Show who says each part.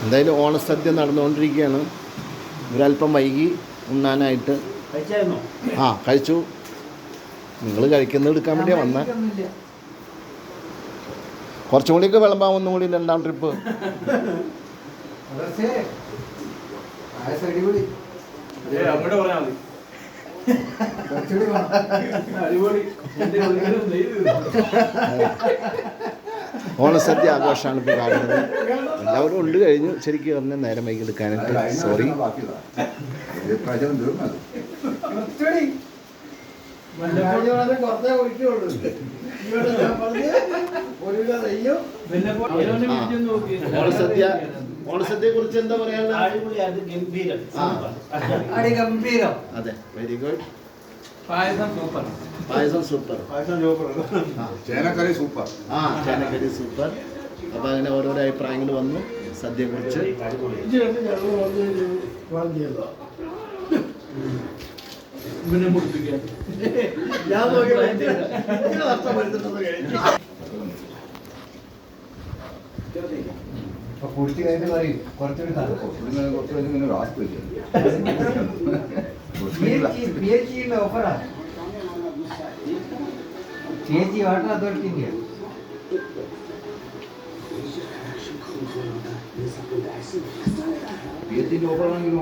Speaker 1: എന്തായാലും ഓണസദ്യ നടന്നുകൊണ്ടിരിക്കുകയാണ്. ഒരല്പം വൈകി ഉണ്ണാനായിട്ട്. ആ കഴിച്ചു. നിങ്ങൾ കഴിക്കുന്നത് എടുക്കാൻ വേണ്ടിയാണ് വന്നത്. കുറച്ചും കൂടിയൊക്കെ വിളമ്പാൻ ഒന്നും കൂടി രണ്ടാം ട്രിപ്പ്. ഓണസദ്യ ആഘോഷമാണ് ഇപ്പോൾ കാണുന്നത്. എല്ലാവരും ഉണ്ട് കഴിഞ്ഞു. ശരിക്കും പറഞ്ഞാൽ നേരം വൈകി എടുക്കാനായിട്ട് സോറി. ഓണസദ്യയെ കുറിച്ച് എന്താ പറയാനുള്ളത്? അതെ, വെരി ഗുഡ്. പായസം സൂപ്പർ.
Speaker 2: ചേനക്കറി സൂപ്പർ.
Speaker 1: ചേനക്കറി സൂപ്പർ. അപ്പോൾ അങ്ങനെ ഓരോരോ അഭിപ്രായങ്ങൾ വന്നു സദ്യയെക്കുറിച്ച്.
Speaker 2: കുടിച്ച് കഴിഞ്ഞിട്ട് പറയും കുറച്ചുകൂടി കുറച്ച് ലാസ്റ്റ്
Speaker 3: ഓഫറാ ചേച്ചി വാട്ടർ അതോറിറ്റിന്റെ
Speaker 2: ഓഫറാണെങ്കിലും